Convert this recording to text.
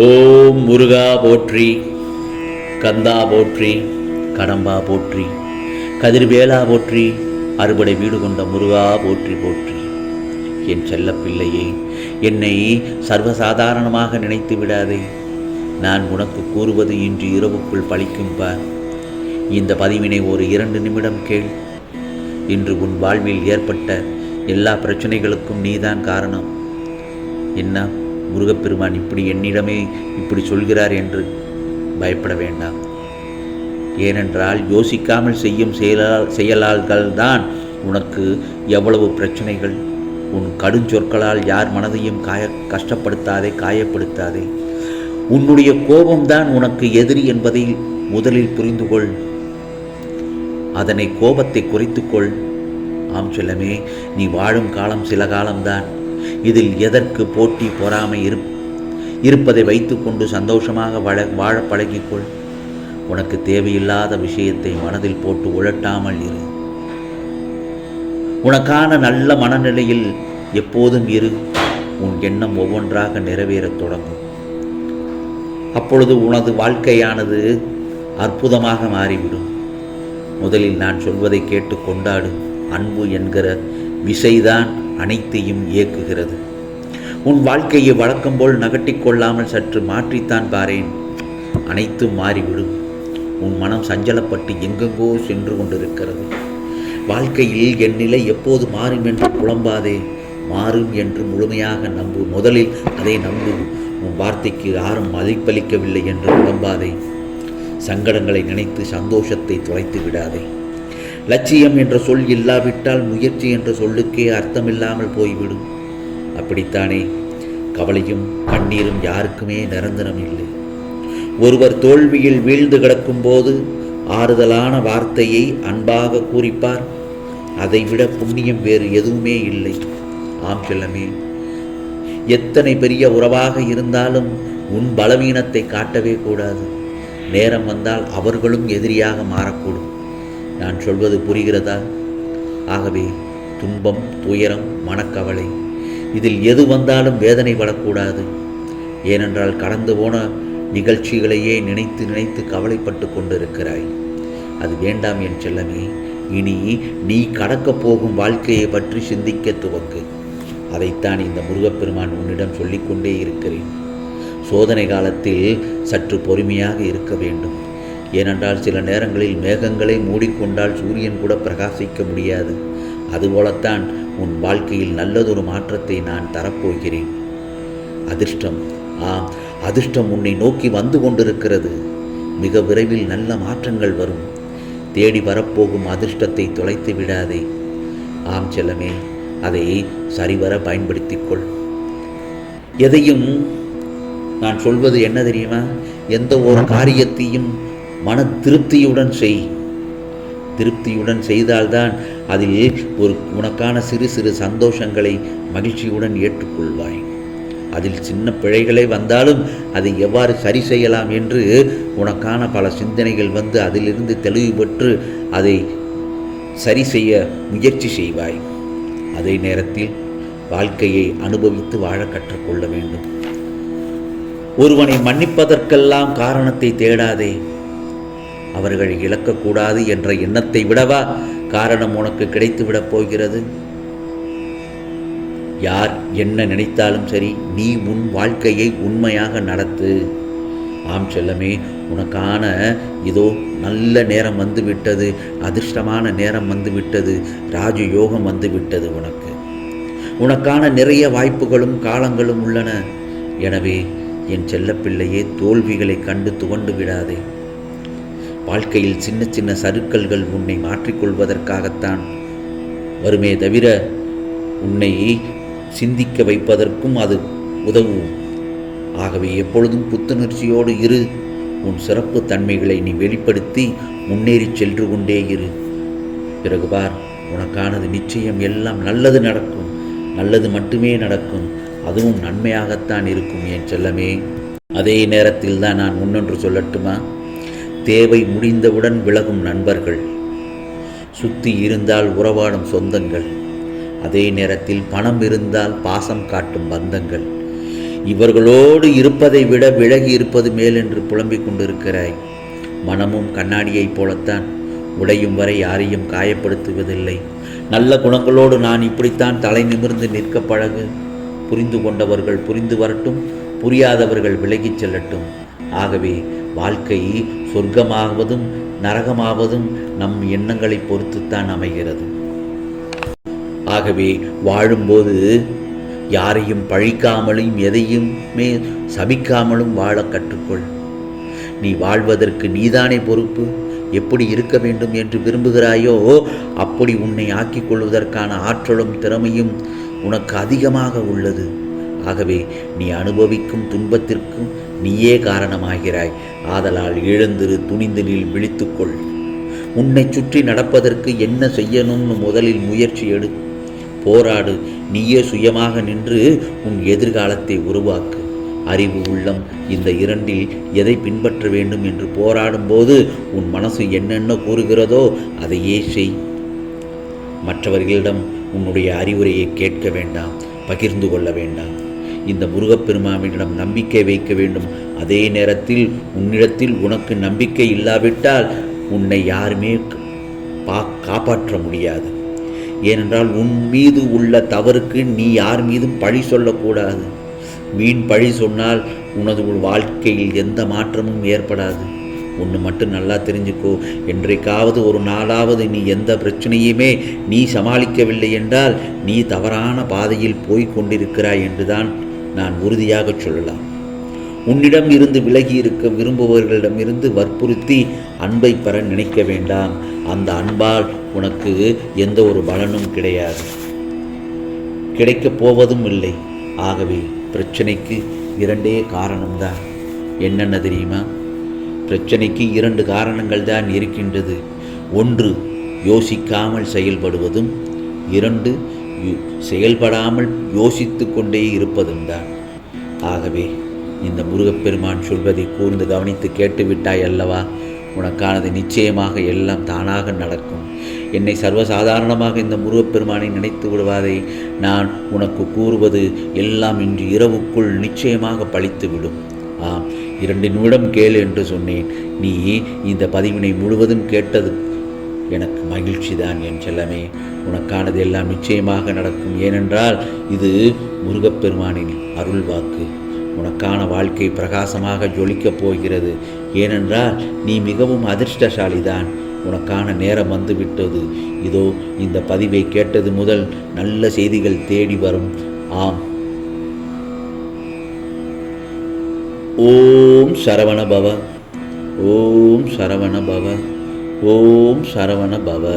ஓம் முருகா போற்றி, கந்தா போற்றி, கடம்பா போற்றி, கதிர்வேலா போற்றி, அறுபடை வீடு கொண்ட முருகா போற்றி போற்றி. என் செல்ல பிள்ளையே, என்னை சர்வசாதாரணமாக நினைத்து விடாதே. நான் உனக்கு கூறுவது இன்று இரவுக்குள் பலிக்கும் பார். இந்த பதிவினை ஒரு 2 நிமிடம் கேள். இன்று உன் வாழ்வில் ஏற்பட்ட எல்லா பிரச்சனைகளுக்கும் நீதான் காரணம். என்ன முருகப்பெருமான் இப்படி என்னிடமே இப்படி சொல்கிறார் என்று பயப்பட வேண்டாம். ஏனென்றால் யோசிக்காமல் செய்யும் செயலாள்கள் தான் உனக்கு எவ்வளவு பிரச்சனைகள். உன் கடுஞ்சொற்களால் யார் மனதையும் கஷ்டப்படுத்தாதே, காயப்படுத்தாதே. உன்னுடைய கோபம்தான் உனக்கு எதிரி என்பதை முதலில் புரிந்து கொள். அதனை கோபத்தை குறைத்துக்கொள். ஆம் செல்லமே, நீ வாழும் காலம் சில காலம்தான். இதில் எதற்கு போட்டி பொறாமை இருப்பதை வைத்துக்கொண்டு சந்தோஷமாக வாழ பழகிக்கொள். உனக்கு தேவையில்லாத விஷயத்தை மனதில் போட்டு உழட்டாமல் இரு. உனக்கான நல்ல மனநிலையில் எப்போதும் இரு. உன் எண்ணம் ஒவ்வொன்றாக நிறைவேறத் தொடங்கும். அப்பொழுது உனது வாழ்க்கையானது அற்புதமாக மாறிவிடும். முதலில் நான் சொல்வதை கேட்டு கொண்டாடு. அன்பு என்கிற விசைதான் அனைத்தையும் இயக்குகிறது. உன் வாழ்க்கையை வழக்கம் போல் நகட்டிக்கொள்ளாமல் சற்று மாற்றித்தான் பாரேன். அனைத்தும் மாறிவிடும். உன் மனம் சஞ்சலப்பட்டு எங்கெங்கோ சென்று கொண்டிருக்கிறது. வாழ்க்கையில் என் நிலை எப்போது மாறும் என்று புலம்பாதே. மாறும் என்று முழுமையாக நம்பு. முதலில் அதை நம்பு. உன் வார்த்தைக்கு யாரும் மதிப்பளிக்கவில்லை என்று புலம்பாதே. சங்கடங்களை நினைத்து சந்தோஷத்தை தொலைத்து விடாதே. லட்சியம் என்ற சொல் இல்லாவிட்டால் முயற்சி என்ற சொல்லுக்கே அர்த்தமில்லாமல் போய்விடும். அப்படித்தானே? கவலையும் கண்ணீரும் யாருக்குமே நிரந்தரம் இல்லை. ஒருவர் தோல்வியில் வீழ்ந்து கிடக்கும் போது ஆறுதலான வார்த்தையை அன்பாக கூறிப்பார். அதைவிட புண்ணியம் வேறு எதுவுமே இல்லை. ஆம் செல்லமே, எத்தனை பெரிய உறவாக இருந்தாலும் உன் பலவீனத்தை காட்டவே கூடாது. நேரம் வந்தால் அவர்களும் எதிரியாக மாறக்கூடும். நான் சொல்வது புரிகிறதா? ஆகவே துன்பம், துயரம், மனக்கவலை இதில் எது வந்தாலும் வேதனை படக்கூடாது. ஏனென்றால் கடந்து போன நிகழ்ச்சிகளையே நினைத்து நினைத்து கவலைப்பட்டு கொண்டிருக்கிறாய். அது வேண்டாம் என் செல்லமே. இனி நீ கடக்கப் போகும் வாழ்க்கையை பற்றி சிந்திக்க துவங்கு. அதைத்தான் இந்த முருகப்பெருமான் உன்னிடம் சொல்லிக்கொண்டே இருக்கிறேன். சோதனை காலத்தில் சற்று பொறுமையாக இருக்க வேண்டும். ஏனென்றால் சில நேரங்களில் மேகங்களை மூடிக்கொண்டால் சூரியன் கூட பிரகாசிக்க முடியாது. அதுபோலத்தான் உன் வாழ்க்கையில் நல்லதொரு மாற்றத்தை நான் தரப்போகிறேன். அதிர்ஷ்டம், அதிர்ஷ்டம் உன்னை நோக்கி வந்து கொண்டிருக்கிறது. மிக விரைவில் நல்ல மாற்றங்கள் வரும். தேடி வரப்போகும் அதிர்ஷ்டத்தை தொலைத்து விடாதே. ஆம் செல்லமே, அதை சரிவர பயன்படுத்திக்கொள். எதையும் நான் சொல்வது என்ன தெரியுமா? எந்த ஒரு காரியத்தையும் மன திருப்தியுடன் செய். திருப்தியுடன் செய்தால்தான் அதில் உனக்கான சிறு சிறு சந்தோஷங்களை மகிழ்ச்சியுடன் ஏற்றுக்கொள்வாய். அதில் சின்ன பிழைகளே வந்தாலும் அதை எவ்வாறு சரி செய்யலாம் என்று உனக்கான பல சிந்தனைகள் வந்து அதிலிருந்து தெளிவு பெற்று அதை சரி செய்ய முயற்சி செய்வாய். அதே நேரத்தில் வாழ்க்கையை அனுபவித்து வாழ கற்றுக்கொள்ள வேண்டும். ஒருவனை மன்னிப்பதற்கெல்லாம் காரணத்தை தேடாதே. அவர்களை இழக்கக்கூடாது என்ற எண்ணத்தை விடவா காரணம் உனக்கு கிடைத்துவிடப் போகிறது? யார் என்ன நினைத்தாலும் சரி, நீ உன் வாழ்க்கையை உண்மையாக நடத்து. ஆம் செல்லமே, உனக்கான இதோ நல்ல நேரம் வந்துவிட்டது. அதிர்ஷ்டமான நேரம் வந்துவிட்டது. ராஜயோகம் வந்துவிட்டது. உனக்கான நிறைய வாய்ப்புகளும் காலங்களும் உள்ளன. எனவே என் செல்லப்பிள்ளையே, தோல்விகளை கண்டு துவண்டு விடாதே. வாழ்க்கையில் சின்ன சின்ன சறுக்கல்கள் உன்னை மாற்றிக்கொள்வதற்காகத்தான் வருமே தவிர உன்னை சிந்திக்க வைப்பதற்கும் அது உதவும். ஆகவே எப்பொழுதும் புத்துணர்ச்சியோடு இரு. உன் சிறப்பு தன்மைகளை நீ வெளிப்படுத்தி முன்னேறி சென்று கொண்டே இரு. பிறகு பார், உனக்கானது நிச்சயம் எல்லாம் நல்லது நடக்கும். நல்லது மட்டுமே நடக்கும். அதுவும் நன்மையாகத்தான் இருக்கும் என் செல்லமே. அதே நேரத்தில் தான் நான் முன்னொன்று சொல்லட்டுமா? தேவை முடிந்தவுடன் விலகும் நண்பர்கள், சுத்தி இருந்தால் உறவாடும் சொந்தங்கள், அதே நேரத்தில் பணம் இருந்தால் பாசம் காட்டும் பந்தங்கள், இவர்களோடு இருப்பதை விட விலகி இருப்பது மேல் என்று புலம்பிக் கொண்டிருக்கிறாய். மனமும் கண்ணாடியைப் போலத்தான், உடையும் வரை யாரையும் காயப்படுத்துவதில்லை. நல்ல குணங்களோடு நான் இப்படித்தான் தலை நிமிர்ந்து நிற்க பழகு. புரிந்து கொண்டவர்கள் புரிந்து வரட்டும், புரியாதவர்கள் விலகிச் செல்லட்டும். ஆகவே வாழ்க்கை சொர்க்கமாவதும் நரகமாவதும் நம் எண்ணங்களை பொறுத்துத்தான் அமைகிறது. ஆகவே வாழும்போது யாரையும் பழிக்காமலும் எதையுமே சபிக்காமலும் வாழ கற்றுக்கொள். நீ வாழ்வதற்கு நீதானே பொறுப்பு. எப்படி இருக்க வேண்டும் என்று விரும்புகிறாயோ அப்படி உன்னை ஆக்கிக் கொள்வதற்கான ஆற்றலும் திறமையும் உனக்கு அதிகமாக உள்ளது. ஆகவே நீ அனுபவிக்கும் துன்பத்திற்கும் நீயே காரணமாகிறாய். ஆதலால் எழுந்திரு, துணிந்து நில், விழித்துக்கொள். உன்னை சுற்றி நடப்பதற்கு என்ன செய்யணும்னு முதலில் முயற்சி எடு. போராடு. நீயே சுயமாக நின்று உன் எதிர்காலத்தை உருவாக்கு. அறிவு, உள்ளம் இந்த இரண்டில் எதை பின்பற்ற வேண்டும் என்று போராடும்போது உன் மனசு என்னென்ன கூறுகிறதோ அதையே செய். மற்றவர்களிடம் உன்னுடைய அறிவுரையை கேட்க வேண்டாம், பகிர்ந்து கொள்ள வேண்டாம். இந்த முருகப்பெருமானிடம் நம்பிக்கை வைக்க வேண்டும். அதே நேரத்தில் உன்னிடத்தில் உனக்கு நம்பிக்கை இல்லாவிட்டால் உன்னை யாருமே காப்பாற்ற முடியாது. ஏனென்றால் உன் மீது உள்ள தவறுக்கு நீ யார் மீதும் பழி சொல்லக்கூடாது. வீண் பழி சொன்னால் உனது வாழ்க்கையில் எந்த மாற்றமும் ஏற்படாது. ஒன்று மட்டும் நல்லா தெரிஞ்சுக்கோ, என்றைக்காவது ஒரு நாளாவது நீ எந்த பிரச்சனையுமே நீ சமாளிக்கவில்லை என்றால் நீ தவறான பாதையில் போய் கொண்டிருக்கிறாய் என்றுதான் நான் உறுதியாக சொல்லலாம். உன்னிடம் இருந்து விலகி இருக்க விரும்புபவர்களிடமிருந்து வற்புறுத்தி அன்பை பெற நினைக்க வேண்டாம். அந்த அன்பால் உனக்கு எந்த ஒரு பலனும் கிடையாது, கிடைக்கப் போவதும் இல்லை. ஆகவே பிரச்சனைக்கு இரண்டே காரணம்தான். என்னென்ன தெரியுமா? பிரச்சனைக்கு 2 காரணங்கள் தான் இருக்கின்றது. 1 யோசிக்காமல் செயல்படுவதும், 2 செயல்படாமல் யோசித்து கொண்டே இருப்பதும் தான். ஆகவே இந்த முருகப்பெருமான் சொல்வதை கூர்ந்து கவனித்து கேட்டுவிட்டாய் அல்லவா? உனக்கானது நிச்சயமாக எல்லாம் தானாக நடக்கும். என்னை சர்வசாதாரணமாக இந்த முருகப்பெருமானை நினைத்து விடுவாதை. நான் உனக்கு கூறுவது எல்லாம் இன்று இரவுக்குள் நிச்சயமாக பலித்துவிடும். 2 நிமிடம் கேளு என்று சொன்னேன். நீ இந்த பதிவினை முழுவதும் கேட்டது எனக்கு மகிழ்ச்சி தான் என் செல்லமே. உனக்கானது எல்லாம் நிச்சயமாக நடக்கும். ஏனென்றால் இது முருகப்பெருமானின் அருள் வாக்கு. உனக்கான வாழ்க்கை பிரகாசமாக ஜொலிக்கப் போகிறது. ஏனென்றால் நீ மிகவும் அதிர்ஷ்டசாலிதான். உனக்கான நேரம் வந்துவிட்டது. இதோ இந்த பதிவை கேட்டது முதல் நல்ல செய்திகள் தேடி வரும். ஆம். ஓம் சரவண பவ, ஓம் சரவண பவ, ஓம் சரவண பவ.